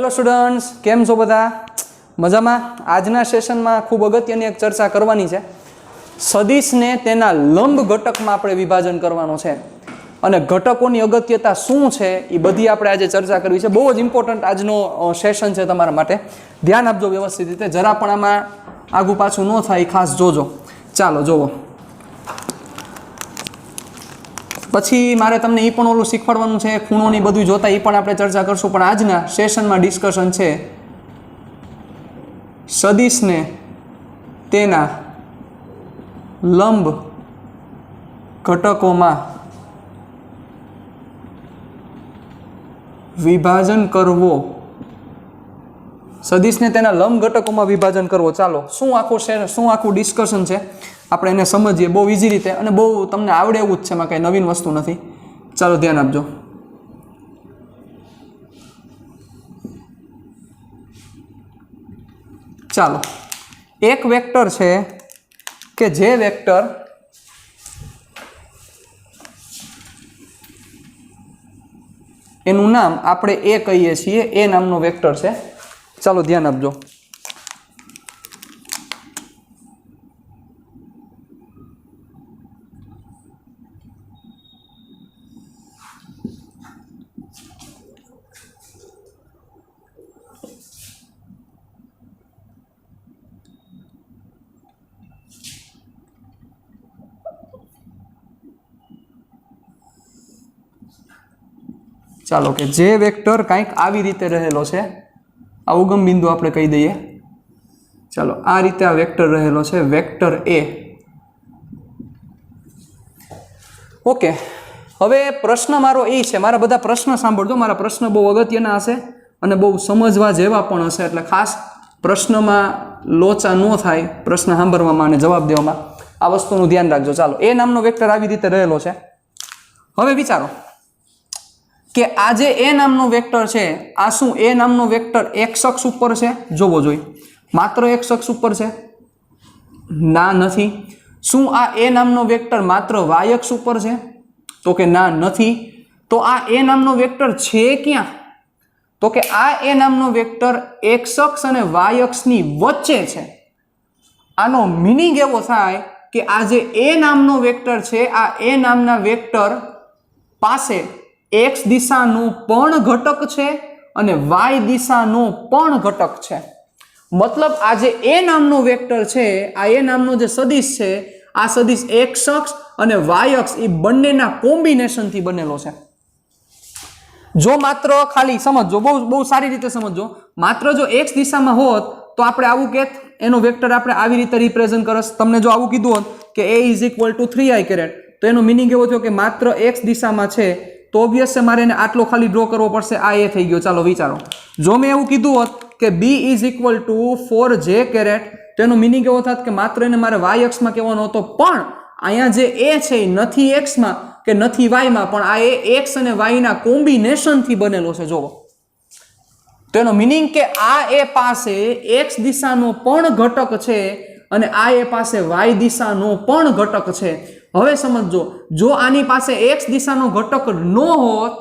Hello students, કેમ છો બધા? મજામાં? આજના સેશનમાં ખૂબ અગત્યની એક ચર્ચા કરવાની છે. સદિશને તેના લંબ ઘટકમાં આપણે વિભાજન કરવાનો છે અને ઘટકોની અગત્યતા શું છે એ બધી આપણે આજે ચર્ચા કરવી છે. બહુ જ ઇમ્પોર્ટન્ટ આજનો સેશન છે તમારા માટે. ધ્યાન આપજો વ્યવસ્થિત રીતે, જરા પણ આમાં આગું પાછું ન થાય ખાસ જોજો. ચાલો જોવો. પછી મારે તમને એ પણ ઓલું શીખવાડવાનું છે, ખૂણોની બધું જોતા એ પણ આપણે ચર્ચા કરશું. પણ આજના સેશનમાં ડિસ્કશન છે સદિશને તેના લંબ ઘટકોમાં વિભાજન કરવો. સદિશને તેના લંબ ઘટકોમાં વિભાજન કરવો. ચાલો, શું આખું ડિસ્કશન છે આપણે એને સમજીએ બહુ ઇઝી રીતે, અને બહુ તમને આવડે એવું જ છે, એમાં કંઈ નવીન વસ્તુ નથી. ચાલો ધ્યાન આપજો. ચાલો, એક વેક્ટર છે કે જે વેક્ટર એનું નામ આપણે એ કહીએ છીએ, એ નામનો વેક્ટર છે. ચાલો ધ્યાન આપજો. ચાલો, કે જે વેક્ટર કંઈક આવી રીતે રહેલો છે, આ ઉગમ બિંદુ આપણે કહી દઈએ. ચાલો, આ રીતે આ વેક્ટર રહેલો છે, વેક્ટર એ. ઓકે, હવે પ્રશ્ન મારો એ છે, મારા બધા પ્રશ્ન સાંભળજો. મારા પ્રશ્ન બહુ અગત્યના હશે અને બહુ સમજવા જેવા પણ હશે, એટલે ખાસ પ્રશ્નમાં લોચા ન થાય પ્રશ્ન સાંભળવામાં અને જવાબ દેવામાં. આ વસ્તુનું ધ્યાન રાખજો. ચાલો, એ નામનો વેક્ટર આવી રીતે રહેલો છે. હવે વિચારો કે આ જે એ નામનો વેક્ટર છે, આ શું એ નામનો વેક્ટર એક્સ અક્ષ ઉપર છે? જોવો જોઈએ. માત્ર એક્સ અક્ષ ઉપર છે? ના, નથી. શું આ એ નામનો વેક્ટર માત્ર વાય અક્ષ ઉપર છે? તો કે ના, નથી. તો આ એ નામનો વેક્ટર છે ક્યાં? તો કે આ એ નામનો વેક્ટર એક્સ અક્ષ અને વાય અક્ષની વચ્ચે છે. આનો મિનિંગ એવો થાય કે આ જે એ નામનો વેક્ટર છે, આ એ નામના વેક્ટર પાસે એક્સ દિશાનો પણ ઘટક છે અને વાય દિશાનો પણ ઘટક છે. મતલબ આ જે એ નામનો વેક્ટર છે, આ એ નામનો જે સદિશ છે, આ સદિશ એક્સ અક્ષ અને વાય અક્ષ એ બંનેના કોમ્બિનેશનથી બનેલો છે. જો માત્ર ખાલી સમજો, બહુ સારી રીતે સમજો. માત્ર જો એક્સ દિશામાં હોત તો આપણે આવું કહેત, એનો વેક્ટર આપણે આવી રીતે રિપ્રેઝન્ટ કરત. તમને જો આવું કીધું હોત કે a = 3i, તો એનો મિનિંગ એવો થયો કે માત્ર એક્સ દિશામાં છે, તો ઓબ્વિયસ છે મારે એને આટલો ખાલી ડ્રો કરવો પડશે. આ એ થઈ ગયો. ચાલો વિચારો, જો મેં એવું કીધું હોત કે b = 4j, તો એનો મિનિંગ એવો થાત કે માત્ર એને મારે વાય અક્ષમાં કહેવાનો હતો, પણ અહીંયા જે એ છે એ નથી એક્સમાં કે નથી વાયમાં, પણ આ એ એક્સ અને વાયના કોમ્બિનેશનથી બનેલો છે. જોવો, તો એનો મિનિંગ કે આ એ પાસે એક્સ દિશાનો પણ ઘટક છે અને આ એ પાસે વાય દિશાનો પણ ઘટક છે. હવે સમજો, જો આની પાસે એક્સ દિશાનો ઘટક ન હોત,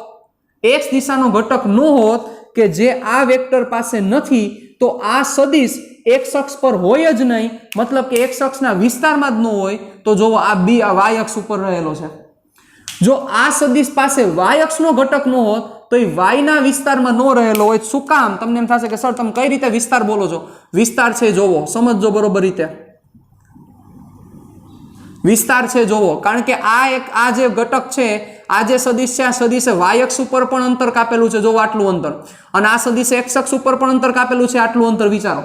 એક્સ દિશાનો ઘટક ન હોત કે જે આ વેક્ટર પાસે નથી, તો આ સદિશ એક્સ અક્ષ પર હોય જ નહીં. મતલબ કે એક્સ અક્ષના વિસ્તારમાં જ ન હોય. તો જોવો, આ બી આ વાય અક્ષ ઉપર રહેલો છે. જો આ સદિશ પાસે વાય અક્ષનો ઘટક ન હોત તો એ વાયના વિસ્તારમાં ન રહેલો હોય. શું કામ? તમને એમ થશે કે સર તમે કઈ રીતે વિસ્તાર બોલો છો? વિસ્તાર છે, જોવો, સમજજો બરોબર રીતે. વિસ્તાર છે, જોવો. કારણ કે આ જે ઘટક છે, આ જે સદિશ છે, આ સદિશે વાય અક્ષ ઉપર પણ અંતર કાપેલું છે, જોવો આટલું અંતર, અને આ સદિશે એક્સ અક્ષ ઉપર પણ અંતર કાપેલું છે, આટલું અંતર. વિચારો.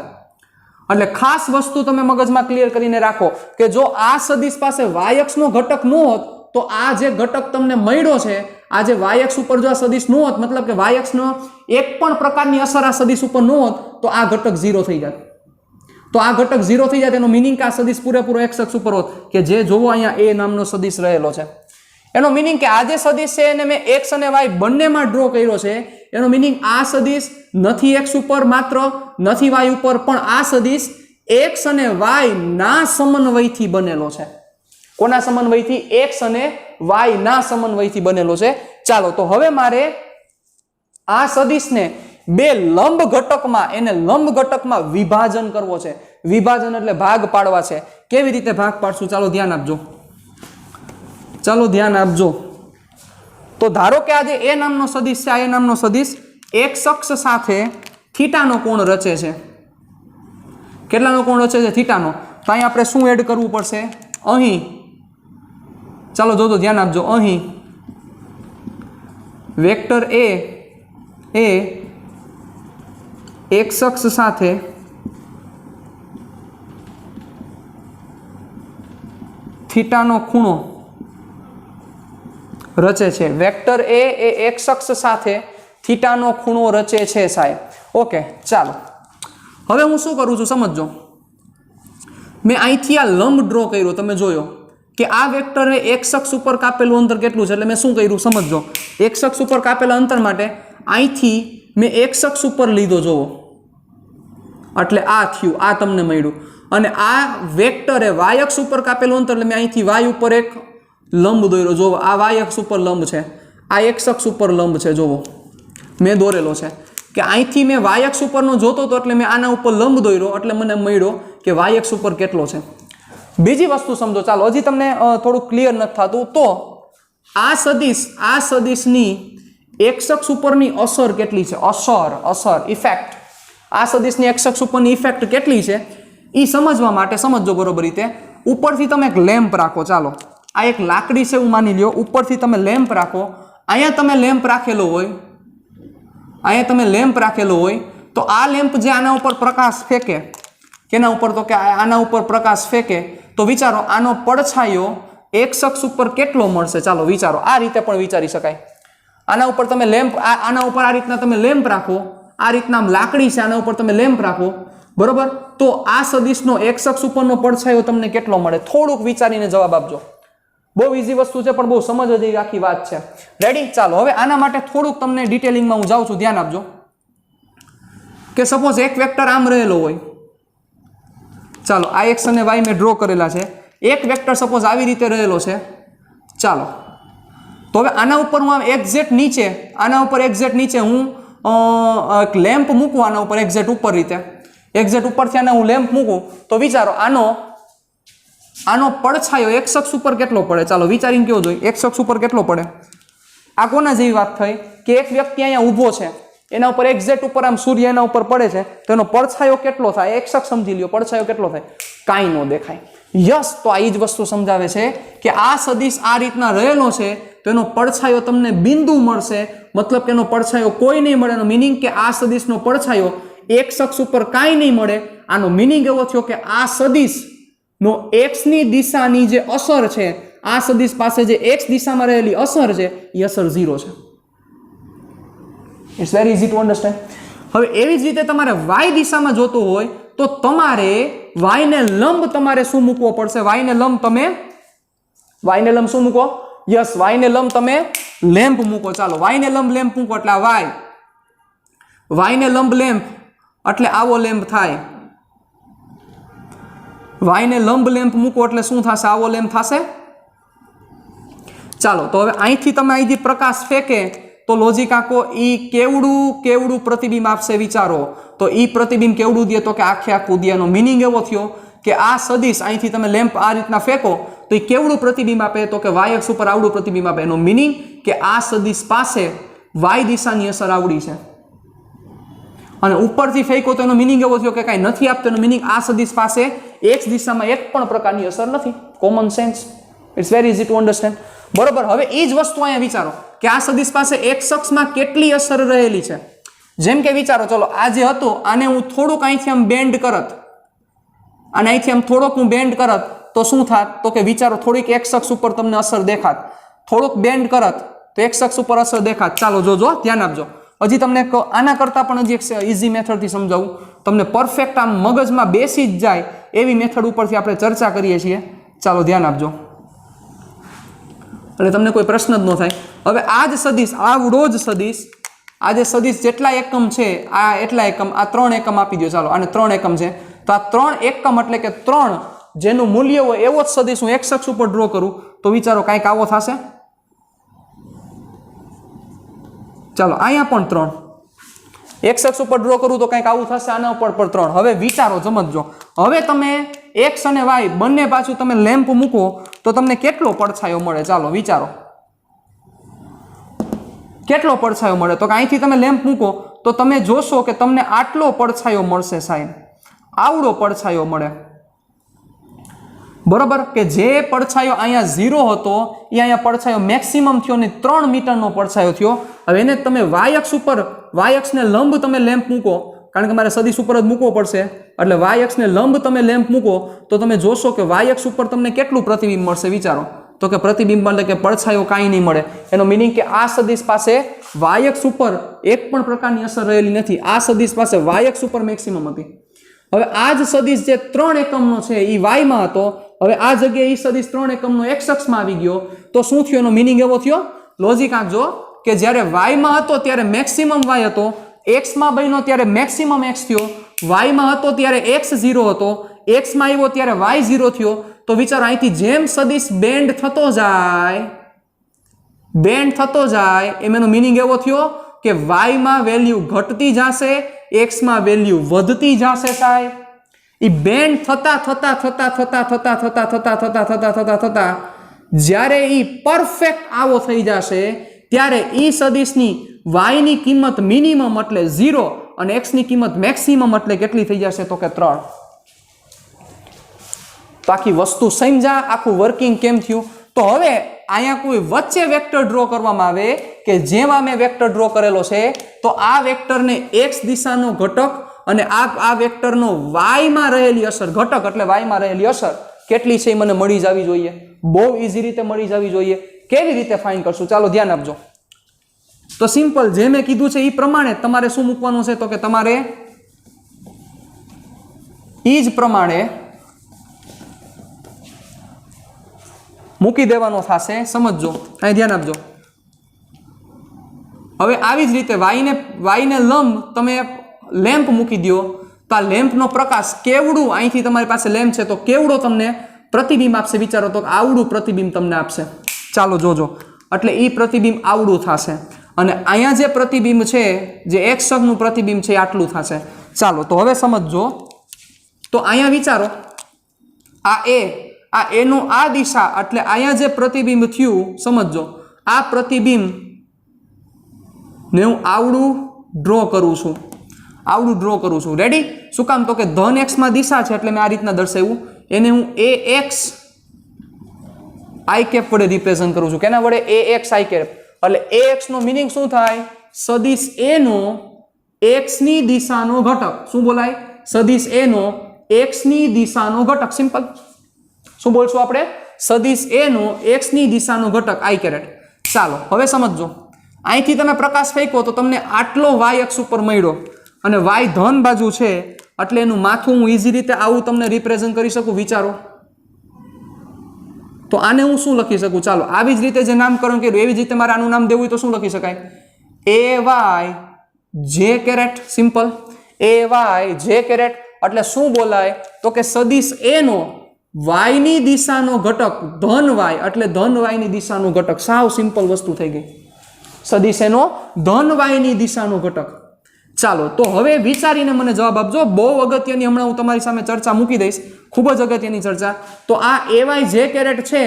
એટલે ખાસ વસ્તુ તમે મગજમાં ક્લિયર કરીને રાખો કે જો આ સદિશ પાસે વાય અક્ષનો ઘટક ન હોત, તો આ જે ઘટક તમને મળ્યો છે, આ જે વાય અક્ષ ઉપર જો આ સદિશ ન હોત, મતલબ કે વાય અક્ષનો એક પણ પ્રકારની અસર આ સદિશ ઉપર ન હોત, તો આ ઘટક 0 થઈ જાય. તો આ ઘટક 0 થઈ જાય, એનો મિનિંગ કે આ સદિશ પૂરેપૂરો એક્સ અક્ષ ઉપર હોત, કે જે જોવો અહીંયા એ નામનો સદિશ રહેલો છે. એનો મિનિંગ કે આ જે સદિશ છે એને મેં એક્સ અને વાય બંનેમાં ડ્રો કર્યો છે. એનો મિનિંગ આ સદિશ નથી એક્સ ઉપર માત્ર, નથી વાય ઉપર, પણ આ સદિશ એક્સ અને વાય ના સમન્વયથી બનેલો છે. કોના સમન્વયથી? એક્સ અને વાય ના સમન્વયથી બનેલો છે. ચાલો, તો હવે મારે આ સદિશને બે લંબ ઘટકમાં એને લંબ ઘટકમાં વિભાજન કરવો છે. વિભાજન એટલે ભાગ પાડવા છે. કેવી રીતે ભાગ પાડશું? ચાલો ધ્યાન આપજો. તો ધારો કે આજે એ નામનો સદિશ છે, આ એ નામનો સદિશ એક્સ અક્ષ સાથે થીટાનો કોણ રચે છે. કેટલાનો કોણ રચે છે? થીટાનો. તો અહીં આપણે શું એડ કરવું પડશે? અહીં ચાલો જોજો, ધ્યાન આપજો. અહીં વેક્ટર એ એક્સ અક્ષ સાથે થીટાનો ખૂણો રચે છે. વેક્ટર એ એક્સ અક્ષ સાથે થીટાનો ખૂણો રચે છે સાહેબ. ઓકે, ચાલો હવે હું શું કરું છું સમજજો. મેં અહીંથી આ લંબ ડ્રો કર્યો, તમે જોયો કે આ વેક્ટરે એક્સ અક્ષ ઉપર કાપેલું અંતર કેટલું છે. એટલે મેં શું કર્યું સમજજો. એક્સ અક્ષ ઉપર કાપેલા અંતર માટે અહીંથી મેં એક્સ અક્ષ ઉપર લીધો, જોવો, એટલે આ થયું, આ તમને મળ્યું. અને આ વેક્ટરે વાય અક્ષ ઉપર કાપેલું અંતર, એટલે મેં અહીંથી વાય ઉપર એક લંબ દોર્યો, જોવો, આ વાય અક્ષ ઉપર લંબ છે, આ એક્સ અક્ષ ઉપર લંબ છે, જોવો મેં દોરેલો છે. કે અહીંથી મેં વાય અક્ષ ઉપરનો જોતો હતો એટલે મેં આના ઉપર લંબ દોર્યો, એટલે મને મળ્યો કે વાય અક્ષ ઉપર કેટલો છે. બીજી વસ્તુ સમજો, ચાલો હજી તમને થોડું ક્લિયર નથી થતું. તો આ સદિશની એક્સ અક્ષ ઉપરની અસર કેટલી છે? અસર ઇફેક્ટ. આ સદિશની એક્સ અક્ષ ઉપરની ઇફેક્ટ કેટલી છે એ સમજવા માટે સમજો બરોબર રીતે. ઉપરથી તમે એક લેમ્પ રાખો, ચાલો આ એક લાકડી છે એવું માની લ્યો. ઉપરથી તમે લેમ્પ રાખો, અહીંયા તમે લેમ્પ રાખેલો હોય, તો આ લેમ્પ જે આના ઉપર પ્રકાશ ફેંકે, કેના ઉપર? તો કે આના ઉપર પ્રકાશ ફેંકે, તો વિચારો આનો પડછાયો એક્સ અક્ષ ઉપર કેટલો મળશે? ચાલો વિચારો, આ રીતે પણ વિચારી શકાય. આના ઉપર તમે લેમ્પ, આના ઉપર આ રીતના તમે લેમ્પ રાખો, આ રીતના લાકડી છે, આના ઉપર તમે લેમ્પ રાખો, બરોબર? તો આ સદિશનો એક્સ અક્ષ ઉપરનો પડછાયો તમને કેટલો મળે? થોડુંક વિચારીને જવાબ આપજો. બહુ ઈઝી વસ્તુ છે પણ બહુ સમજવા જેવી આખી વાત છે. રેડી? ચાલો હવે આના માટે થોડુંક તમને ડિટેલિંગમાં હું જાઉં છું, ધ્યાન આપજો. કે સપોઝ એક વેક્ટર આમ રહેલો હોય, ચાલો આ એક્સ અને વાય મેં ડ્રો કરેલા છે. એક વેક્ટર સપોઝ આવી રીતે રહેલો છે, ચાલો. તો હવે આના ઉપર હું આમ એક્ઝેક્ટ નીચે હું એક લેમ્પ મૂકું, આના ઉપર એક્ઝેક્ટ ઉપરથી આને હું લેમ્પ મૂકું, તો વિચારો આનો પડછાયો એક્સ અક્ષ ઉપર કેટલો પડે? ચાલો વિચારીને કેવો જોઈએ, એક્સ અક્ષ ઉપર કેટલો પડે? આ કોના જેવી વાત થઈ કે એક વ્યક્તિ અહીંયા ઊભો છે, એના ઉપર એક્ઝેક્ટ ઉપર આમ સૂર્ય એના ઉપર પડે છે, તો એનો પડછાયો કેટલો થાય? એક્સ અક્ષ સમજી લ્યો, પડછાયો કેટલો થાય? કાંઈ ન દેખાય. યસ, તો આ જ વસ્તુ સમજાવે છે કે આ સદિશ આ રીતના રહેલો છે તો એનો પડછાયો તમને બિંદુ મળશે, મતલબ કે એનો પડછાયો કોઈ નહીં મળે. એનો મિનિંગ કે આ સદિશનો પડછાયો એક્સ અક્ષ ઉપર કાંઈ નહીં મળે. આનો મિનિંગ એવો થયો કે આ સદિશનો એક્સની દિશાની જે અસર છે, આ સદિશ પાસે જે એક્સ દિશામાં રહેલી અસર છે એ અસર 0 છે. It's very easy to understand. હવે એવી જ રીતે તમારે વાય દિશામાં જોતું હોય તો તમારે વાયને લંબ તમારે શું મૂકવો પડશે? વાયને લંબ શું મૂકો? યસ, વાયને લંબ તમે લેમ્પ મૂકો. ચાલો વાયને લંબ લેમ્પ મૂકો એટલે આ વાયને લંબ લેમ્પ એટલે આવો લેમ્પ થાય. વાયને લંબ લેમ્પ મૂકો એટલે શું થશે? આવો લેમ્પ થશે. ચાલો તો હવે અહીંથી તમે અહીંથી પ્રકાશ ફેંકે તો લોજિક આખો ઈ કેવડું પ્રતિબિંબ આપશે વિચારો. તો ઈ પ્રતિબિંબ કેવડું દે? તો કે આખું દે. એનો મિનિંગ એવો થયો કે આ સદિશ અહીંથી તમે લેમ્પ આ રીતના ફેંકો તો એ કેવડું પ્રતિબિંબ આપે? તો કે વાય અક્ષ ઉપર આવડું પ્રતિબિંબ આપે. એનો મિનિંગ કે આ સદિશ પાસે વાય દિશાની અસર આવડી છે. અને ઉપરથી ફેંકો તો એનો મિનિંગ એવો થયો કે કાંઈ નથી આપતો. એનો મિનિંગ આ સદિશ પાસે એક્સ દિશામાં એક પણ પ્રકારની અસર નથી. Common sense. It's very easy to understand. બરોબર. હવે એ જ વસ્તુ અહીંયા વિચારો કે આ સદિશ પાસે એક્સ અક્ષમાં કેટલી અસર રહેલી છે. જેમ કે વિચારો, ચલો આ જે હતું આને હું થોડુંક અહીંથી આમ બેન્ડ કરત, અને અહીંથી આમ થોડોક હું બેન્ડ કરત તો શું થાત? તો કે વિચારો થોડીક એક્સ અક્ષ ઉપર તમને અસર દેખાત. થોડુંક બેન્ડ કરત તો એક્સ અક્ષ ઉપર અસર દેખાત. ચાલો જોજો, ધ્યાન આપજો. હજી તમને આના કરતાં પણ હજી એક ઇઝી મેથડથી સમજાવું, તમને પરફેક્ટ આમ મગજમાં બેસી જ જાય એવી મેથડ ઉપરથી આપણે ચર્ચા કરીએ છીએ. ચાલો ધ્યાન આપજો એટલે તમને કોઈ પ્રશ્ન જ ન થાય. હવે આ જ સદિશ, આવડો જ સદિશ, આ જે સદિશ જેટલા એકમ છે આ એટલા એકમ, આ 3 એકમ આપી દો. ચાલો આને 3 એકમ છે તો આ 3 એકમ એટલે કે 3 જેનું મૂલ્ય હોય એવો જ સદિશ હું એક્સ અક્ષ ઉપર ડ્રો કરું તો વિચારો કાંઈક આવો થશે. ચાલો અહીંયા પણ 3, એક્સ અક્ષ ઉપર ડ્રો કરું તો કંઈક આવું થશે, આના ઉપર પર 3. હવે વિચારો, સમજો. હવે તમે એક્સ અને વાય બંને પાછું તમે લેમ્પ મૂકો તો તમને કેટલો પડછાયો મળે? ચાલો વિચારો, કેટલો પડછાયો મળે? તો અહીંથી તમે લેમ્પ મૂકો તો તમે જોશો કે તમને આટલો પડછાયો મળશે સાહેબ, આવડો પડછાયો મળે. બરોબર, કે જે પડછાયો અહીંયા 0 હતો એ અહીંયા પડછાયો મેક્સિમમ થયો ને 3 મીટરનો પડછાયો થયો. હવે એને તમે વાય અક્ષ ઉપર, વાય અક્ષને લંબ તમે લેમ્પ મૂકો, કારણ કે મારે સદિશ ઉપર જ મૂકવો પડશે, એટલે વાય અક્ષને લંબ તમે લેમ્પ મૂકો તો તમે જોશો કે વાય અક્ષ ઉપર તમને કેટલું પ્રતિબિંબ મળશે? વિચારો તો કે પ્રતિબિંબ એટલે કે પડછાયો કાંઈ નહીં મળે. એનો મિનિંગ કે આ સદિશ પાસે વાય અક્ષ ઉપર એક પણ પ્રકારની અસર રહેલી નથી. આ સદિશ પાસે વાય અક્ષ ઉપર મેક્સિમમ હતી. હવે આ જ સદિશ જે 3 એકમનો છે એ વાયમાં હતો, હવે આ જગ્યાએ એ સદિશ 3 એકમનો એક્સ અક્ષમાં આવી ગયો તો શું થયું? એનો મિનિંગ એવો થયો, લોજિક આંકજો, કે જ્યારે વાયમાં હતો ત્યારે મેક્સિમમ વાય હતો, એક્સમાં બન્યો ત્યારે મેક્સિમમ એક્સ થયો, વાયમાં હતો ત્યારે એક્સ 0 હતો, એક્સમાં આવ્યો ત્યારે વાય 0 થયો. તો વિચારો, અહીંથી જેમ સદિશ બેન્ડ થતો જાય એમ એનો મિનિંગ એવો થયો કે વાયમાં વેલ્યુ ઘટતી જશે, એક્સમાં વેલ્યુ વધતી જશે સાહેબ. એ બેન્ડ થતા જ્યારે એ પરફેક્ટ આવો થઈ જશે ત્યારે એ સદિશની વાયની કિંમત મિનિમમ એટલે 0 અને એક્સની કિંમત મેક્સિમમ એટલે કેટલી થઈ જશે? તો કે 3. તો આખી વસ્તુ સમજા, આખું વર્કિંગ કેમ થયું. તો હવે અહીંયા કોઈ વચ્ચે વેક્ટર ડ્રો કરવામાં આવે કે જેમાં મેં વેક્ટર ડ્રો કરેલો છે તો આ વેક્ટરને એક્સ દિશાનો ઘટક અને આ વેક્ટરનો વાયમાં રહેલી અસર, ઘટક એટલે વાયમાં રહેલી અસર કેટલી છે એ મને મળી જવી જોઈએ. બહુ ઇઝી રીતે મળી જવી જોઈએ. કેવી રીતે ફાઇન્ડ કરશું? ચાલો ધ્યાન આપજો. તો સિમ્પલ, જે મેં કીધું છે એ પ્રમાણે તમારે શું મૂકવાનું છે? તો કે તમારે એ જ પ્રમાણે મૂકી દેવાનો થશે. સમજો, અહીં ધ્યાન આપજો. હવે આવી જ રીતે વાયને લંબ તમે લેમ્પ મૂકી દો તો આ લેમ્પનો પ્રકાશ કેવડું, અહીંથી તમારી પાસે લેમ્પ છે તો કેવડો તમને પ્રતિબિંબ આપશે? વિચારો તો આવડું પ્રતિબિંબ તમને આપશે. ચાલો જોજો, એટલે એ પ્રતિબિંબ આવડું થશે અને અહીંયા જે પ્રતિબિંબ છે, જે એક્સ અક્ષનું પ્રતિબિંબ છે, આટલું થશે. ચાલો તો હવે સમજો. તો અહીંયા વિચારો, આ એનું આ દિશા એટલે અહીંયા જે પ્રતિબિંબ થયું, સમજો, આ પ્રતિબિંબ ને હું આવડું ડ્રો કરું છું, આવડું ડ્રો કરું છું. રેડી? શું કામ? તો કે ધન એક્સમાં દિશા છે એટલે મેં આ રીતના દર્શાવ્યું. એને હું એ એક્સ આઈ કેપ વડે રિપ્રેઝન્ટ કરું છું. કેના વડે? એ એક્સ આઈ કેપ. એટલે એ એક્સ નો મિનિંગ શું થાય? સદિશ એ નો એક્સની દિશાનો ઘટક. શું બોલાય? સદિશ એ નો એક્સની દિશાનો ઘટક. સિમ્પલ. શું બોલશું આપણે? સદિશ એ નો એક્સની દિશાનો ઘટક આઈ કેરેટ. ચાલો હવે સમજો, અહીંથી તમે પ્રકાશ ફેંકો તો તમને આટલો વાય અક્ષ ઉપર મળ્યો અને વાય ધન બાજુ છે એટલે એનું માથું હું ઇઝી રીતે આવું તમને રિપ્રેઝન્ટ કરી શકું. વિચારો તો આને હું શું લખી શકું? ચાલો આવી જ રીતે જે નામકરણ કર્યું એવી જ રીતે મારે આનું નામ દેવું હોય તો શું લખી શકાય? એ વાય જે કેરેટ. સિમ્પલ. એ વાય જે કેરેટ એટલે શું બોલાય? તો કે સદિશ એ નો વાયની દિશાનો ઘટક ધન વાય એટલે ધન વાયની દિશાનો ઘટક. સાવ સિમ્પલ વસ્તુ થઈ ગઈ. સદિશ એનો ધન વાયની દિશાનો ઘટક. ચાલો તો હવે વિચારીને મને જવાબ આપજો. બહુ અગત્યની હમણાં હું તમારી સામે ચર્ચા મૂકી દઈશ, ખૂબ જ અગત્યની ચર્ચા. તો આ એવાય જે કેરેટ છે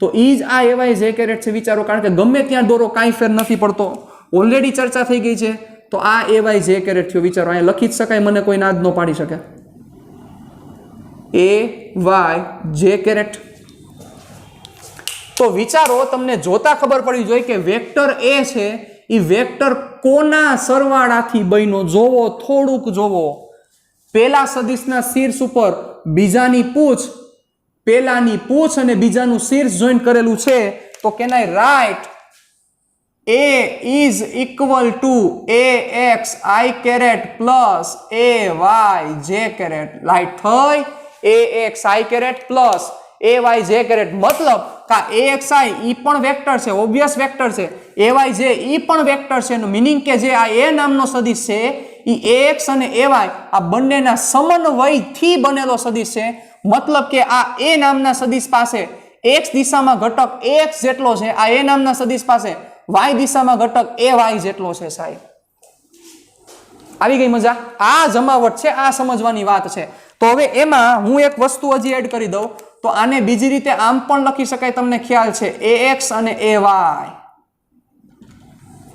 તો એ જ આ એવાય જે કેરેટ છે. વિચારો, કારણ કે ગમે ત્યાં દોરો કાંઈ ફેર નથી પડતો, ઓલરેડી ચર્ચા થઈ ગઈ છે. તો આ એવાય જે કેરેટ થયો. વિચારો, અહીંયા લખી જ શકાય, મને કોઈ ના જ ન પાડી શકે. એ વાય જે કેરેટ. તો વિચારો, તમને જોતા ખબર પડવી જોઈએ કે વેક્ટર એ છે એ વેક્ટર કોના સરવાળાથી બન્યો? જોવો, થોડુંક જોવો. પહેલા સદિશના શીર્ષ ઉપર બીજાની પૂછ, પહેલાની પૂછ અને બીજાનું શીર્ષ જોઈન્ટ કરેલું છે. તો can I write A is equal to AX I caret plus AY J caret. Right થઈ? AX I caret plus AY J caret. મતલબ કા AXI ઈ પણ વેક્ટર છે, ઓબ્વિયસ વેક્ટર છે. AY J ઈ પણ વેક્ટર છે. એનું મિનિંગ કે જે આ A નામનો સદિશ છે ઈ AX અને AY આ બંનેના સમન્વયથી બનેલો સદિશ છે. મતલબ કે આ A નામના સદિશ પાસે X દિશામાં ઘટક AX જેટલો છે, આ A નામના સદિશ પાસે Y દિશામાં ઘટક AY જેટલો છે સાહેબ. આવી ગઈ મજા? આ જમાવટ છે, આ સમજવાની વાત છે. તો હવે એમાં હું એક વસ્તુ હજી એડ કરી દઉં તો આને બીજી રીતે આમ પણ લખી શકાય, તમને ખ્યાલ છે, ax અને ay.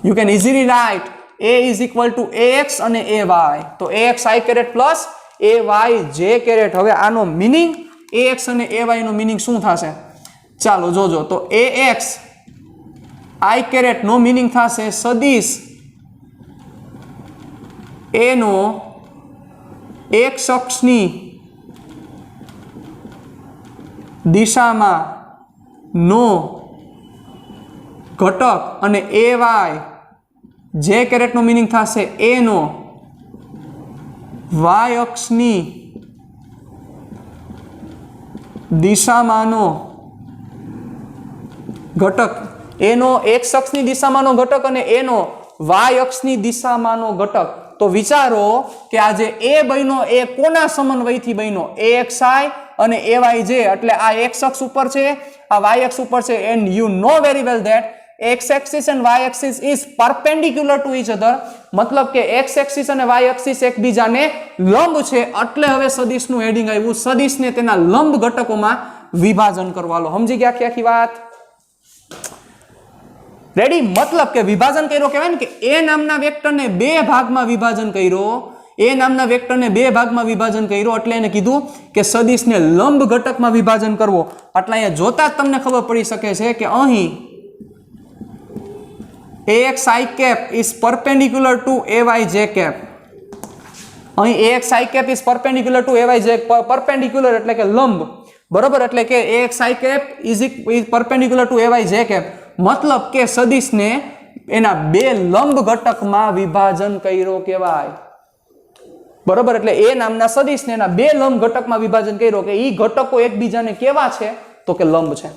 You can easily write a is equal to ax અને ay. તો ax I caret plus ay j caret. હવે આનો મીનિંગ ax અને ay નો મીનિંગ શું થશે? ચાલો જોજો. તો ax I caret નો મીનિંગ થશે સદિશ a નો x અક્ષની દિશામાં નો ઘટક અને ay જે કેરેટ નો મીનિંગ થશે a નો y અક્ષની દિશામાંનો ઘટક, a નો x અક્ષની દિશામાંનો ઘટક અને a નો y અક્ષની દિશામાંનો ઘટક. તો વિચારો કે આ જે a બન્યો એ કોના સમન્વયથી બન્યો? axi અને ayj. એટલે આ x અક્ષ ઉપર છે, આ y અક્ષ ઉપર છે. And you know very well that x axis and y axis is perpendicular to each other. મતલબ કે x axis અને y axis એકબીજાને લંબ છે. એટલે હવે સદિશનું હેડિંગ આવ્યું, સદિશને તેના લંબ ઘટકોમાં વિભાજન કરવાલો. સમજી ગયા આખી વાત? રેડી? મતલબ કે વિભાજન કર્યો કહેવાય ને કે a નામના વેક્ટરને બે ભાગમાં વિભાજન કર્યો, a નામના વેક્ટરને બે ભાગમાં વિભાજન કર્યો એટલે એને કીધું કે સદિશને લંબ ઘટકમાં વિભાજન કરવો. એટલે અહીંયા જોતા જ તમને ખબર પડી શકે છે કે અહીં ax I cap is perpendicular to ay j cap. અહીં ax I cap is perpendicular to ay j. perpendicular એટલે કે લંબ, બરોબર? એટલે કે ax I cap is perpendicular to ay j cap. મતલબ કે સદિશને એના બે લંબ ઘટકમાં વિભાજન કર્યો કહેવાય, બરોબર? એટલે એ નામના સદિશને એના બે લંબ ઘટકમાં વિભાજન કર્યો કે ઈ ઘટકો એકબીજાને કેવા છે? તો કે લંબ છે.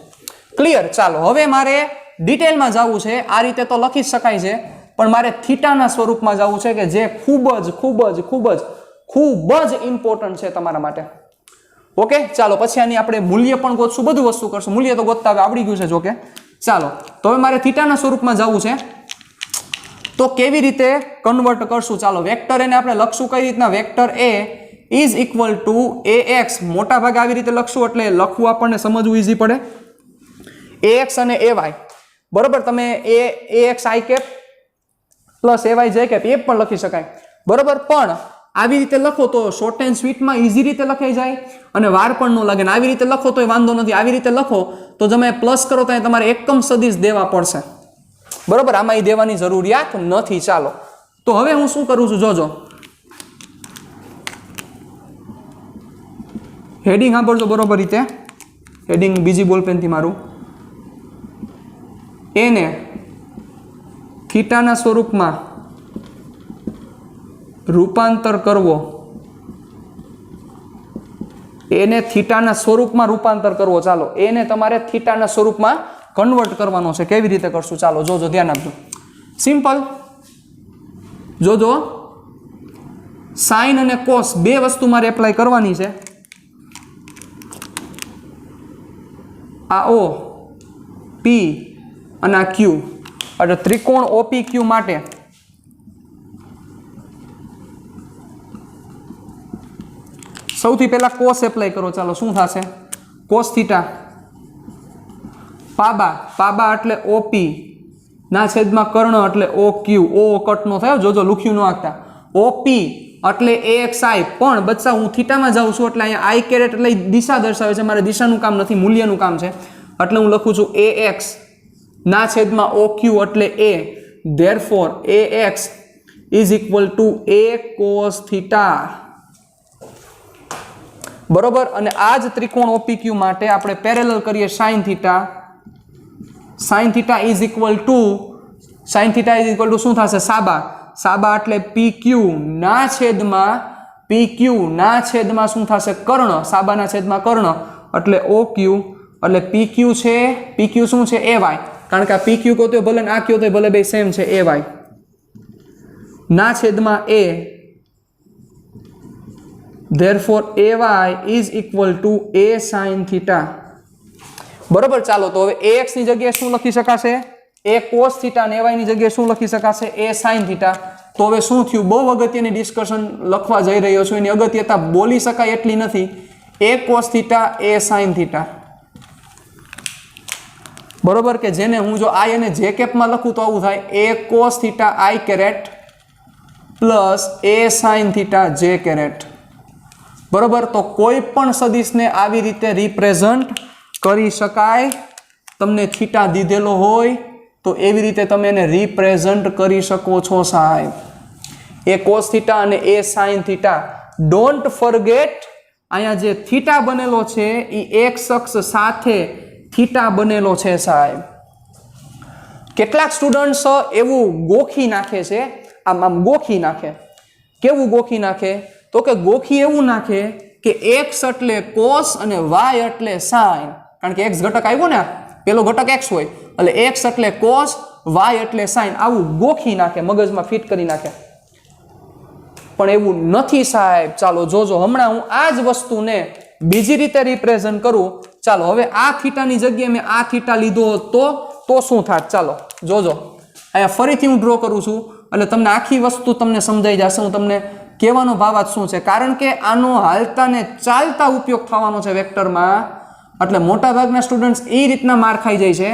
ક્લિયર? ચાલો હવે મારે ડિટેલમાં જવું છે. આ રીતે તો લખી શકાય છે, પણ મારે થીટાના સ્વરૂપમાં જવું છે કે જે ખૂબ જ ઇમ્પોર્ટન્ટ છે તમારા માટે. ઓકે, ચાલો પછી આની આપણે મૂલ્ય પણ ગોતશું, બધું વસ્તુ કરશું. મૂલ્ય તો ગોતતા હવે આવડી ગયું છે જોકે. ચાલો તો હવે મારે થીટાના સ્વરૂપમાં જવું છે. તો કેવી રીતે કન્વર્ટ કરશું? ચાલો વેક્ટર એને આપણે લખશું કઈ રીતના? Vector a is equal two ax. મોટા ભાગે આવી રીતે લખશું એટલે લખવું આપણને સમજવું ઈઝી પડે. ax અને ay, બરોબર? તમે ax I cap plus ay j cap એ પણ લખી શકાય, બરોબર? પણ આવી રીતે લખો તો શોર્ટ એન્ડ સ્વીટમાં ઈઝી રીતે લખાઈ જાય અને વાર પણ ન લાગે. ને આવી રીતે લખો તો વાંધો નથી. આવી રીતે લખો તો તમે પ્લસ કરો તો તમારે એકમ સદિશ દેવા પડશે, બરોબર? આમાં એ દેવાની જરૂરિયાત નથી. ચાલો તો હવે હું શું કરું છું જોજો. હેડિંગ સાંભળજો બરોબર રીતે. હેડિંગ બીજી બોલપેનથી મારું. એને થીટાના સ્વરૂપમાં રૂપાંતર કરવો, એને થીટાના સ્વરૂપમાં રૂપાંતર કરવો. ચાલો એને તમારે થીટાના સ્વરૂપમાં કન્વર્ટ કરવાનો છે. કેવી રીતે કરશું? ચાલો જોજો, ધ્યાન આપજો. સિમ્પલ. જોજો, સાઇન અને કોસ બે વસ્તુ મારે એપ્લાય કરવાની છે. આ O P અને આ Q, એટલે ત્રિકોણ OPQ માટે સૌથી પહેલા કોસ એપ્લાય કરો. ચાલો શું થશે? કોસ થીટા પાબા એટલે OP ના છેદમાં કર્ણ એટલે OQ. O કટ નો થયો, જોજો લખ્યું ન આખતા. OP એટલે AXI. પણ બચ્ચા હું થીટામાં જાઉં છું એટલે અહીંયા I કેરેટ એટલે દિશા દર્શાવે છે. મારે દિશાનું કામ નથી, મૂલ્યનું કામ છે. એટલે હું લખું છું AX ના છેદમાં OQ એટલે A. Therefore AX is equal to A cos theta. બરોબર? અને આ જ ત્રિકોણ OPQ માટે આપણે પેરેલલ કરીએ sin theta. sin theta is equal two શું થશે? સાબા એટલે PQ ના છેદમાં શું થશે? કર્ણ. સાબાના છેદમાં કર્ણ એટલે OQ. એટલે PQ છે, PQ શું છે? AY. કારણ કે આ PQ કહો તો ભલે આ કહો તો ભલે બે સેમ છે. AY ના છેદમાં A. Therefore AY is equal to A sin theta. બરોબર? ચાલો તો હવે AX ની જગ્યાએ શું લખી શકાશે? A cos theta અને AY ની જગ્યાએ શું લખી શકાશે? A sin theta. તો હવે શું થયું? બહુ અગત્યની ડિસ્કશન લખવા જઈ રહ્યો છું, એની અગત્યતા બોલી શકાય એટલી નથી. a cos theta a sin theta, બરોબર, કે જેને હું જો i અને j કેપમાં લખું તો આવું થાય a cos theta i caret plus a sin theta j caret, બરોબર. તો કોઈ પણ સદિશને આવી રીતે રિપ્રેઝન્ટ કરી શકાય. તમને થીટા દીધેલો હોય તો એવી રીતે તમે એને રિપ્રેઝન્ટ કરી શકો છો સાહેબ. એ કોસ થીટા અને એ સાઇન થીટા. ડોન્ટ ફોરગેટ, અહીંયા જે થીટા બનેલો છે એ એક્સ અક્ષ સાથે થીટા બનેલો છે સાહેબ. કેટલાક સ્ટુડન્ટ્સ એવું ગોખી નાખે છે, આમ ગોખી નાખે. કેવું ગોખી નાખે? તો કે ગોખી એવું નાખે કે એક્સ એટલે કોસ અને વાય એટલે સાઇન, કારણ કે એક્સ ઘટક આવ્યો ને, પેલો ઘટક એક્સ હોય એટલે એક્સ એટલે કોસ, વાય એટલે સાઇન, આવું ગોખી નાખે, મગજમાં ફિટ કરી નાખે. પણ એવું નથી સાહેબ. ચાલો જોજો, હમણાં હું આ જ વસ્તુને બીજી રીતે રિપ્રેઝન્ટ કરું. ચાલો હવે આ થીટાની જગ્યાએ મેં આ થીટા લીધો તો શું થાત? ચાલો જોજો. અહીંયા ફરીથી હું ડ્રો કરું છું એટલે તમને આખી વસ્તુ તમને સમજાઈ જશે. હું તમને કહેવાનો ભાવાર્થ શું છે, કારણ કે આનો હાલતા ને ચાલતા ઉપયોગ થવાનો છે વેક્ટરમાં. એટલે મોટાભાગના સ્ટુડન્ટ્સ એ રીતના માર ખાઈ જાય છે.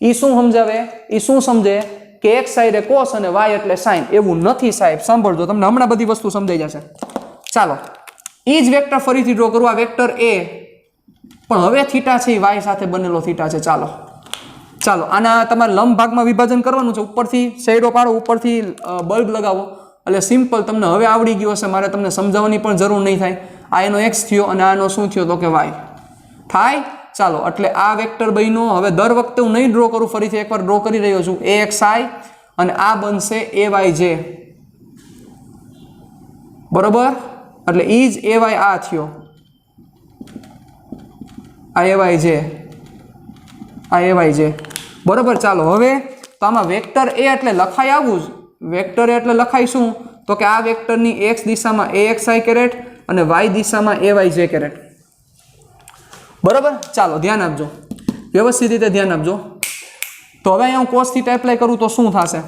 એ શું સમજાવે? એ શું સમજે કે એક્સ સાઈડે કોસ અને વાય એટલે સાઇન. એવું નથી સાહેબ, સાંભળજો, તમને હમણાં બધી વસ્તુ સમજાઈ જશે. ચાલો એ જ વેક્ટર ફરીથી ડ્રો કરું. આ વેક્ટર એ, પણ હવે થીટા છે એ વાય સાથે બનેલો થીટા છે. ચાલો આના તમારે લંબ ભાગમાં વિભાજન કરવાનું છે. ઉપરથી શેડો પાડો, ઉપરથી બલ્બ લગાવો એટલે સિમ્પલ તમને હવે આવડી ગયું હશે. મારે તમને સમજાવવાની પણ જરૂર નહીં થાય. આ એનો એક્સ થયો અને આનો શું થયો તો કે વાય થાય. ચાલો એટલે આ વેક્ટર બન્યો. હવે દર વખતે હું નહીં ડ્રો કરું, ફરીથી એકવાર ડ્રો કરી રહ્યો છું. એ એક્સ આઈ અને આ બનશે એ વાય જે, બરોબર. એટલે ઈ જ એ વાય આ થયો, આ એ વાય જે, આ એ વાય જે, બરોબર. ચાલો હવે તો આમાં વેક્ટર એ એટલે લખાય આવું જ. વેક્ટર એ એટલે લખાય શું? તો કે આ વેક્ટરની એક્સ દિશામાં એ એક્સ આઈ કેરેટ અને વાય દિશામાં એ વાય જે કેરેટ, બરોબર. ચાલો ધ્યાન આપજો, વ્યવસ્થિત રીતે ધ્યાન આપજો. તો હવે અહીંયા હું કોસ થીટા એપ્લાય કરું તો શું થશે?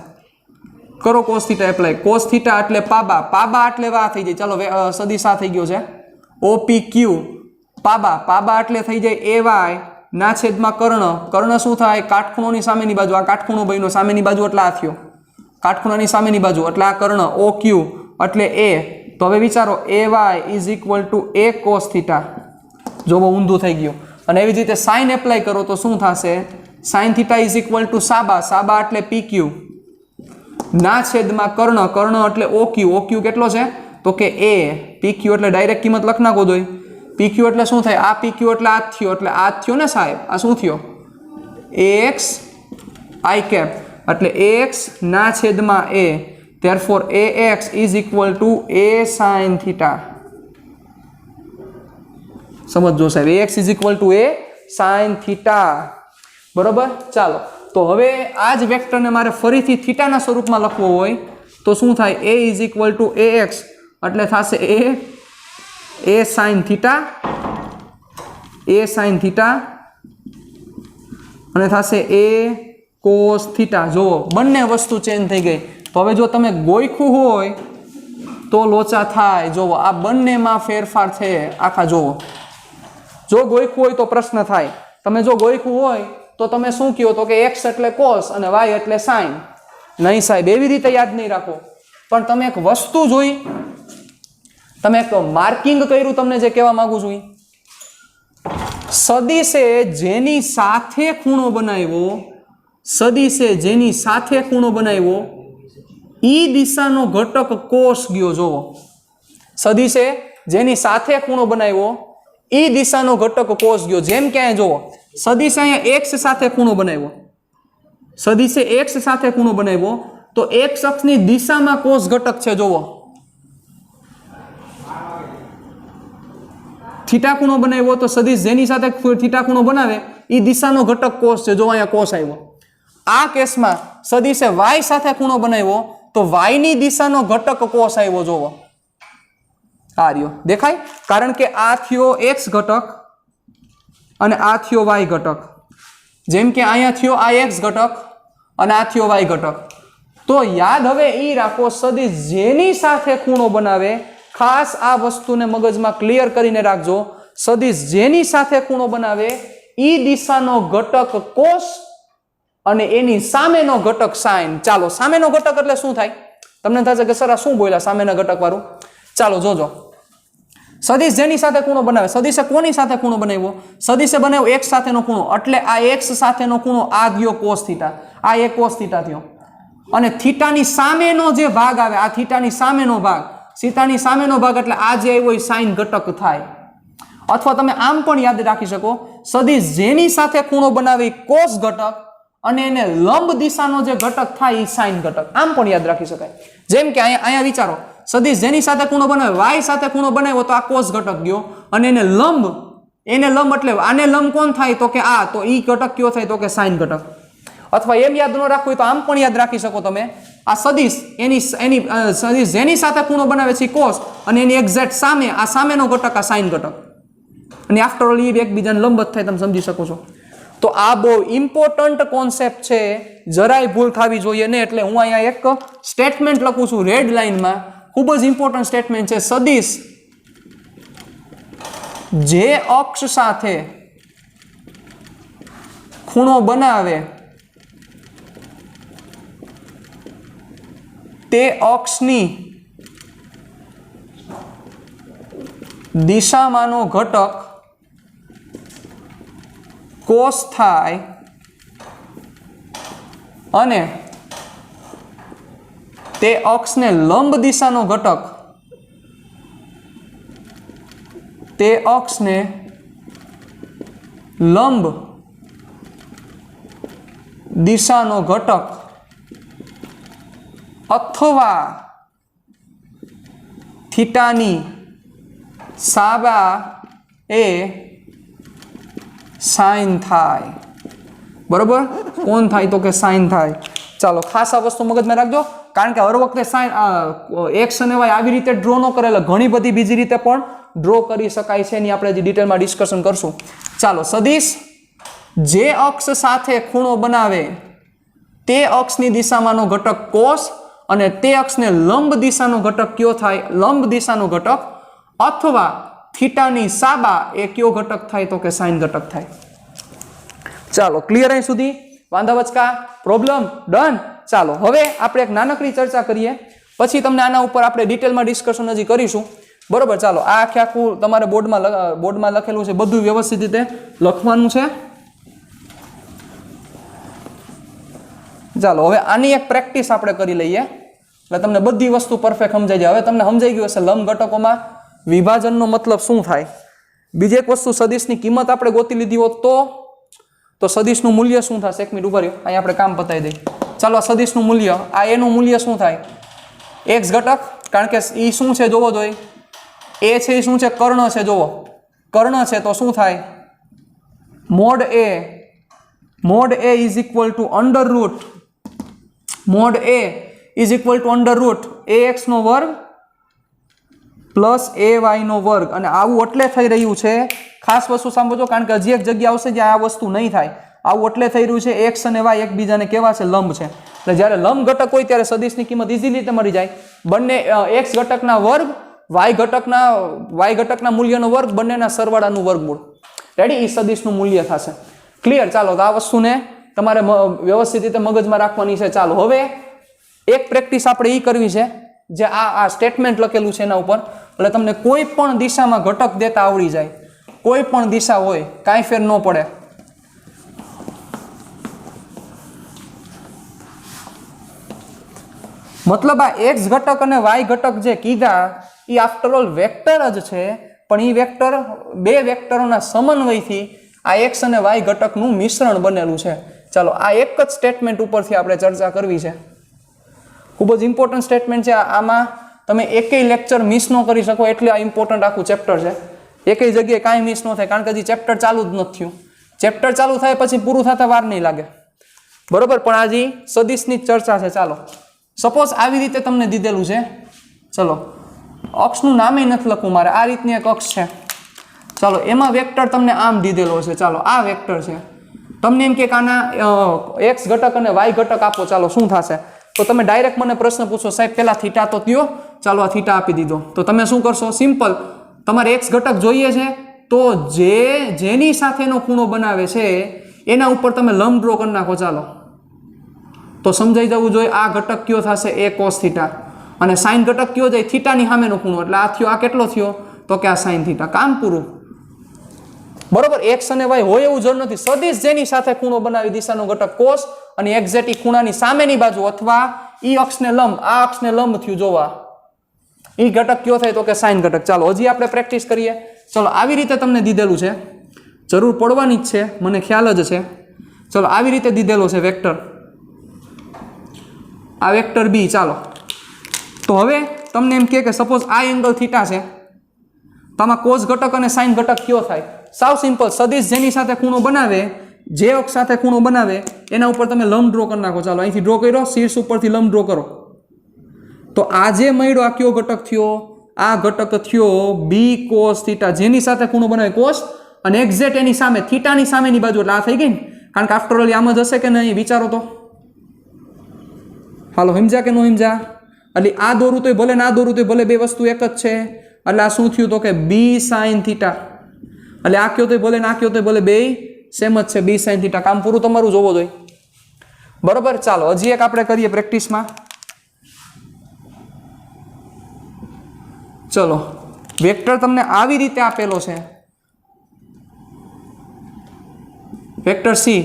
કરો cos theta apply. Cos theta એટલે પાબા, પાબા એટલે વા થઈ જાય. ચાલો સદિશ આ થઈ ગયો છે ઓપી ક્યુ, પાબા, પાબા એટલે થઈ જાય એ વાય ના છેદમાં કર્ણ. કર્ણ શું થાય? કાટખૂણોની સામેની બાજુ. આ કાટખૂણો બન્યો, સામેની બાજુ એટલે આ થયો, કાટખૂણાની સામેની બાજુ એટલે આ કર્ણ. ઓ ક્યુ એટલે એ. તો હવે વિચારો, A Y is equal to A cos theta. જો બહુ ઊંધું થઈ ગયું. અને એવી જ રીતે સાઇન એપ્લાય કરો તો શું થશે? Sine theta is equal to સાબા, સાબા એટલે પી ક્યુ ના છેદમાં કર્ણ, કર્ણ એટલે ઓ ક્યુ. ઓ ક્યુ કેટલો છે? તો કે એ. પી ક્યુ એટલે ડાયરેક્ટ કિંમત લખ નાખો દોય. પી ક્યુ એટલે શું થાય? આ પી ક્યુ એટલે આ થયો, એટલે આ થયો ને સાહેબ. આ શું થયો? એક્સ આઈ કેપ એટલે એક્સ ના છેદમાં એ. Therefore A X is equal to A sine theta. સમજો સાહેબ, X is equal to A sine theta, બરોબર. ચાલો તો હવે આ જ વેક્ટરને મારે ફરીથી થીટાના સ્વરૂપમાં લખવો હોય તો શું થાય? A is equal to A X એટલે થશે A sine theta, A sine theta અને થશે એ કોસ થીટા. જુઓ બંને વસ્તુ ચેન્જ થઈ ગઈ. તો હવે જો તમે ગોઈખું હોય તો લોચા થાય. જુઓ આ બંનેમાં ફેરફાર છે આખા. જુઓ જો ગોઈખું હોય તો પ્રશ્ન થાય. તમે જો ગોઈખું હોય તો તમે શું કહો? તો કે એક્સ એટલે કોસ અને વાય એટલે સાઇન. નહીં સાહેબ, એવી રીતે યાદ નહીં રાખો. પણ તમે એક વસ્તુ જોઈ, તમે એક માર્કિંગ કર્યું, તમને જે કહેવા માંગુ છું, સદિશે જેની સાથે ખૂણો બનાવ્યો, સદિશે જેની સાથે ખૂણો બનાવ્યો ઈ દિશાનો ઘટક કોસ ગયો. જોવો, સદિશે જેની સાથે ખૂણો બનાવ્યો ઈ દિશાનો ઘટક કોસ ગયો. જેમ કે અહીંયા જોવો, સદિશે અહીંયા એક્સ સાથે ખૂણો બનાવ્યો, સદિશે એક્સ સાથે ખૂણો બનાવ્યો તો એક્સ અક્ષની દિશામાં કોસ ઘટક છે. જોવો થીટા ખૂણો બનાવ્યો તો સદિશ જેની સાથે થીટા ખૂણો બનાવે એ દિશાનો ઘટક કોસ છે. જો અહીંયા કોસ આવ્યો. આ કેસમાં સદિશે વાય સાથે ખૂણો બનાવ્યો તો વાય ની દિશાનો ઘટક કોસ આવ્યો. જોવો આ રહ્યો, દેખાય? કારણ કે આ થયો એક્સ ઘટક અને આ થયો વાય ઘટક. જેમ કે અહીંયા થયો આ એક્સ ઘટક અને આ થયો વાય ઘટક. તો યાદ હવે ઈ રાખો, સદિશ જેની સાથે ખૂણો બનાવે, ખાસ આ વસ્તુને મગજમાં ક્લિયર કરીને રાખજો, સદિશ જેની સાથે ખૂણો બનાવે ઈ દિશાનો ઘટક કોસ અને એની સામેનો ઘટક સાઇન. ચાલો સામેનો ઘટક એટલે શું થાય? તમને થશે કે સર આ શું બોલ્યા સામેના ઘટક વાળું? ચાલો જોજો. સદિશ જેની સાથે ખૂણો બનાવે, સદિશે કોની સાથે ખૂણો બનાવ્યો? સદિશે બનાવ્યો x સાથેનો ખૂણો, એટલે આ x સાથેનો ખૂણો આ ગયો cos થીટા, આ એક cos થીટા થયો. અને થીટાની સામેનો જે ભાગ આવે, આ થીટાની સામેનો ભાગ, થીટાની સામેનો ભાગ એટલે આ જે આવ્યો એ સાઇન ઘટક થાય. અથવા તમે આમ પણ યાદ રાખી શકો, સદિશ જેની સાથે ખૂણો બનાવે cos ઘટક અને એને લંબ દિશાનો જે ઘટક થાય એ સાઇન ઘટક. આમ પણ યાદ રાખી શકાય. જેમ કે અહીંયા વિચારો, સદિશ જેની સાથે ખૂણો બનાવે, y સાથે ખૂણો બનાવ્યો તો આ cos ઘટક ગયો, અને એને લંબ એટલે આને લંબ કોણ થાય? તો કે આ, તો ઈ ઘટક કયો થાય? તો કે સાઇન ઘટક. અથવા એમ યાદ ન રાખવું હોય તો આમ પણ યાદ રાખી શકો તમે, આ સદિશ સદિશ જેની સાથે ખૂણો બનાવે છે cos અને એની એક્ઝેક્ટ સામે, આ સામેનો ઘટક આ સાઇન ઘટક, અને આફ્ટર ઓલ એ એકબીજાને લંબ જ થાય, તમે સમજી શકો છો. તો આ બહુ ઇમ્પોર્ટન્ટ કોન્સેપ્ટ છે, જરાય ભૂલ થવી જોઈએ ને. એટલે હું અહીંયા એક સ્ટેટમેન્ટ લખું છું રેડ લાઇનમાં, ખૂબ જ ઇમ્પોર્ટન્ટ સ્ટેટમેન્ટ છે. સદિશ જે અક્ષ સાથે ખૂણો બનાવે તે અક્ષની દિશામાંનો ઘટક કોસ થાય અને તે અક્ષને લંબ દિશાનો ઘટક, તે અક્ષને લંબ દિશાનો ઘટક અથવા થીટાની સાબા એ સાઇન થાય. બરોબર? કોણ થાય? તો કે સાઇન થાય. ચાલો ખાસ આ વસ્તુ મગજમાં રાખજો, કારણ કે હર વખતે સાઇન એક્સ અને વાય આવી રીતે ડ્રો ન કરેલા, ઘણી બધી બીજી રીતે પણ ડ્રો કરી શકાય છે, એની આપણે ડિટેલમાં ડિસ્કશન કરશું. ચાલો, સદિશ જે અક્ષ સાથે ખૂણો બનાવે તે અક્ષની દિશામાંનો ઘટક કોસ અને તે અક્ષને લંબ દિશાનો ઘટક કયો થાય? લંબ દિશાનો ઘટક અથવા થીટાની સાબા એ કયો ઘટક થાય? તો કે સાઇન ઘટક થાય. ચાલો ક્લિયર અહીં સુધી? વાંધા વચકા? પ્રોબ્લેમ? ડન. ચાલો હવે આપણે એક નાનકડી ચર્ચા કરીએ, પછી તમને આના ઉપર આપણે ડિટેલમાં ડિસ્કશન હજી કરીશું. બરોબર? ચાલો આ આખું તમારે બોર્ડમાં લખેલું છે, બધું વ્યવસ્થિત રીતે લખવાનું છે. ચાલો હવે આની એક પ્રેક્ટિસ આપણે કરી લઈએ, એટલે તમને બધી વસ્તુ પરફેક્ટ સમજાઈ જાય. હવે તમને સમજાઈ ગયું હશે લંબ ઘટકોમાં વિભાજનનો મતલબ શું થાય. બીજી એક વસ્તુ, સદિશની કિંમત આપણે ગોતી લીધી હોત તો સદિશનું મૂલ્ય શું થશે? એક મિનિટ ઉભા રહ્યો, અહીંયા આપણે કામ પતાવી દઈએ. ચાલો આ સદિશનું મૂલ્ય, આ એનું મૂલ્ય શું થાય? એક્સ ઘટક, કારણ કે એ શું છે જોવો જોઈએ, એ છે એ શું છે? કર્ણ છે. જોવો કર્ણ છે તો શું થાય? Mode A is equal two under route, mode A is equal two under route ax નો વર્ગ પ્લસ ay નો વર્ગ. અને આવું એટલે થઈ રહ્યું છે, ખાસ વસ્તુ સાંભળજો, કારણ કે હજી એક જગ્યા આવશે જ્યાં આ વસ્તુ નહીં થાય. આવું એટલે થઈ રહ્યું છે, x અને y એકબીજાને કેવા છે? લંબ છે. એટલે જ્યારે લંબ ઘટક હોય ત્યારે સદિશની કિંમત ઇઝીલી રીતે મળી જાય. બંને x ઘટકના વર્ગ y ઘટકના મૂલ્યનો વર્ગ, બંનેના સરવાળાનું વર્ગમૂળ. રેડી? એ સદિશનું મૂલ્ય થશે. ક્લિયર? ચાલો તો આ વસ્તુને તમારે વ્યવસ્થિત રીતે મગજમાં રાખવાની છે. ચાલો હવે એક પ્રેક્ટિસ આપણે એ કરવી છે, જે આ સ્ટેટમેન્ટ લખેલું છે એના ઉપર, એટલે તમને કોઈ પણ દિશામાં ઘટક દેતા આવડી જાય. કોઈ પણ દિશા હોય, કાંઈ ફેર ન પડે. મતલબ આ એક્સ ઘટક અને વાય ઘટક જે કીધા એ આફ્ટર ઓલ વેક્ટર જ છે, પણ એ વેક્ટર બે વેક્ટરોના સમન્વયથી આ એક્સ અને વાય ઘટકનું મિશ્રણ બનેલું છે. ચાલો આ એક જ સ્ટેટમેન્ટ ઉપરથી આપણે ચર્ચા કરવી છે. ખૂબ જ ઇમ્પોર્ટન્ટ સ્ટેટમેન્ટ છે. આમાં તમે એકેય લેક્ચર મિસ ન કરી શકો, એટલે આ ઇમ્પોર્ટન્ટ આખું ચેપ્ટર છે. એકેય જગ્યાએ કાંઈ મિસ ન થાય, કારણ કે હજી ચેપ્ટર ચાલુ જ નથી થયું. ચેપ્ટર ચાલુ થાય પછી પૂરું થતા વાર નહીં લાગે. બરોબર? પણ આજે સદિશની જ ચર્ચા છે. ચાલો સપોઝ આવી રીતે તમને દીધેલું છે, ચલો અક્ષનું નામે નથી લખવું મારે, આ રીતની એક અક્ષ છે. ચાલો એમાં વેક્ટર તમને આમ દીધેલો છે. ચાલો આ વેક્ટર છે, તમને એમ કે આના એક્સ ઘટક અને વાય ઘટક આપો. ચાલો શું થશે? તો તમે ડાયરેક્ટ મને પ્રશ્ન પૂછો સાહેબ પહેલા થીટા તો ત્યો, ચાલો આ થીટા આપી દીધો, તો તમે શું કરશો? સિમ્પલ, તમારે એક્સ ઘટક જોઈએ છે તો જેની સાથેનો ખૂણો બનાવે છે એના ઉપર તમે લંબ ડ્રો કરી નાખો. ચાલો તો સમજાઈ જવું જોઈએ. આ ઘટક કયો થશે? એ કોસ થીટા, અને સાઇન ઘટક કયો જાય? થીટાની સામેનો ખૂણો, એટલે આ થયો. આ કેટલો થયો? તો કે આ સાઇન થીટા. કામ પૂરું. બરોબર. એક્સ અને વાય હોય એવું જરૂર નથી. સદિશ જેની સાથે ખૂણો બનાવી દિશાનો ઘટક કોસ, અને એક્ઝેક્ટ ઈ ખૂણાની સામેની બાજુ અથવા ઈ અક્ષને લંબ, આ અક્ષને લંબ થયું જોવા, ઈ ઘટક કયો થાય? તો કે સાઇન ઘટક. ચાલો હજી આપણે પ્રેક્ટિસ કરીએ. ચલો આવી રીતે તમને દીધેલું છે, જરૂર પડવાની જ છે, મને ખ્યાલ જ છે. ચલો આવી રીતે દીધેલો છે વેક્ટર, આ વેક્ટર બી. ચાલો તો હવે તમને એમ કે સપોઝ આ એંગલ થીટા છે, તો આમાં કોસ ઘટક અને સાઇન ઘટક કયો થાય? સાવ સિમ્પલ, સદિશ જેની સાથે ખૂણો બનાવે, જે અક્ષ સાથે ખૂણો બનાવે એના ઉપર તમે લંબ ડ્રો કરી નાખો. ચાલો અહીંથી ડ્રો કર્યો, શીર્ષ ઉપરથી લંબ ડ્રો કરો, તો આ જે મળ્યો આ કયો ઘટક થયો? આ ઘટક થયો બી કોસ થીટા, જેની સાથે ખૂણો બનાવે કોસ, અને એક્ઝેક્ટ એની સામે થીટાની સામેની બાજુ, એટલે આ થઈ ગઈ ને. કારણ કે આફ્ટર ઓલ આમ જ હશે કે નહીં? વિચારો તો. હાલો સમજ્યા કે ન સમજ્યા? એટલે આ દોરું તોય ભલે, ના દોરું તોય ભલે, બે વસ્તુ એક જ છે. એટલે આ શું થયું? તો કે બી સાઇન થીટા. એટલે આ કયો તોય ભલે, ના કયો તોય ભલે, બે સેમ જ છે, બી સાઇન થીટા. કામ પૂરું તમારું જોવો જોઈએ. બરોબર. ચાલો હજી એક આપણે કરીએ પ્રેક્ટિસમાં. ચલો વેક્ટર તમને આવી રીતે આપેલો છે, વેક્ટર સી,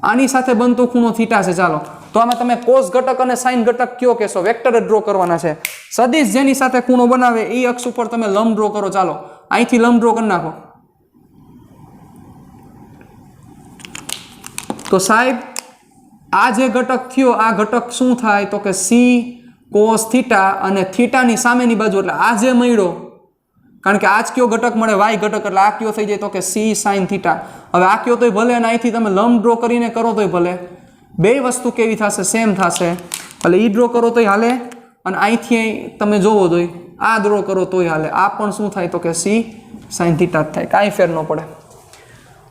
આની સાથે બનતો ખૂણો થીટા છે. ચાલો તો આમાં તમે કોસ ઘટક અને સાઇન ઘટક કયો કહેશો? વેક્ટર જ ડ્રો કરવાના છે. સદિશ જેની સાથે ખૂણો બનાવે એ અક્ષ ઉપર તમે લંબ ડ્રો કરો. ચાલો અહીંથી લંબ ડ્રો કરી નાખો. તો સાહેબ આ જે ઘટક થયો, આ ઘટક શું થાય? તો કે સી કોસ થીટા, અને થીટાની સામેની બાજુ, એટલે આ જે મળ્યો, કારણ કે આ જ કયો ઘટક મળે? વાય ઘટક, એટલે આ કયો થઈ જાય? તો કે સી સાઇન થીટા. હવે આ કયો તોય ભલે, અને અહીંથી તમે લંબ ડ્રો કરીને કરો તોય ભલે, બે વસ્તુ કેવી થશે? સેમ થશે. એટલે ઈ ડ્રો કરો તોય હાલે, અને અહીંથી તમે જોવો જોઈએ, આ ડ્રો કરો તોય હાલે. આ પણ શું થાય? તો કે સી સાઇન થીટા જ થાય, કાંઈ ફેર ન પડે.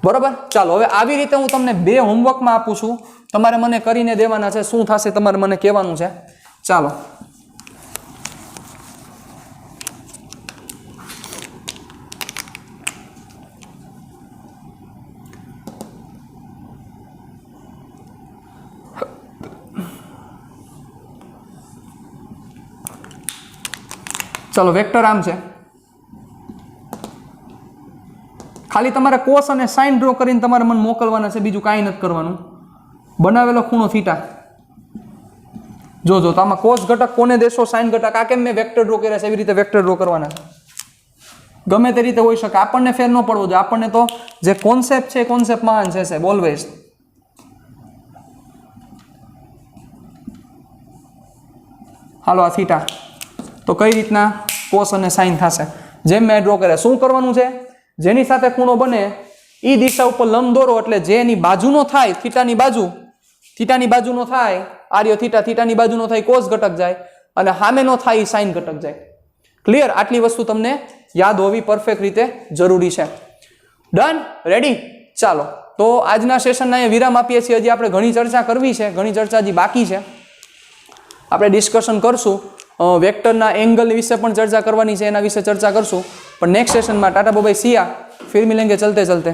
બરોબર. ચાલો હવે આવી રીતે હું તમને બે હોમવર્કમાં આપું છું, તમારે મને કરીને દેવાના છે. શું થશે તમારે મને કહેવાનું છે. ચાલો ચાલો વેક્ટર આમ છે, ખાલી તમારે કોસ અને સાઇન ડ્રો કરીને તમારે મને મોકલવાના છે, બીજું કાંઈ નથી કરવાનું. બનાવેલો ખૂણો થીટા જોજો, તો આમાં કોસ ઘટક કોને દેશો? સાઇન ઘટક. આ કેમ મેં વેક્ટર ડ્રો કર્યા છે એવી રીતે વેક્ટર ડ્રો કરવાના છે. ગમે તે રીતે હોઈ શકે, આપણને ફેર ન પડવો જોઈએ. આપણને તો જે કોન્સેપ્ટ છે એ કોન્સેપ્ટ મહાન છે સાહેબ, ઓલવેઝ. હાલો આ થીટા, તો કઈ રીતના કોસ અને સાઇન થશે? જેમ મેં ડ્રો કર્યા. શું કરવાનું છે? જેની સાથે ખૂણો બને એ દિશા ઉપર લંબ દોરો, એટલે જે એની બાજુનો થાય, થીટાની બાજુનો થાય આર્ય થીટા, થીટાની બાજુનો થાય કોસ ઘટક જાય, અને સામેનો થાય એ સાઇન ઘટક જાય. ક્લિયર? આટલી વસ્તુ તમને યાદ હોવી પરફેક્ટ રીતે જરૂરી છે. ડન? રેડી? ચાલો તો આજના સેશનના અહીંયા વિરામ આપીએ છીએ. હજી આપણે ઘણી ચર્ચા કરવી છે, ઘણી ચર્ચા હજી બાકી છે, આપણે ડિસ્કશન કરશું. વેક્ટરના એંગલ વિશે પણ ચર્ચા કરવાની છે, એના વિશે ચર્ચા કરશું. પણ નેક્સ્ટ સેશનમાં ટાટા બાય બાય, સિયા, ફિર મિલેંગે ચલતે ચલતે.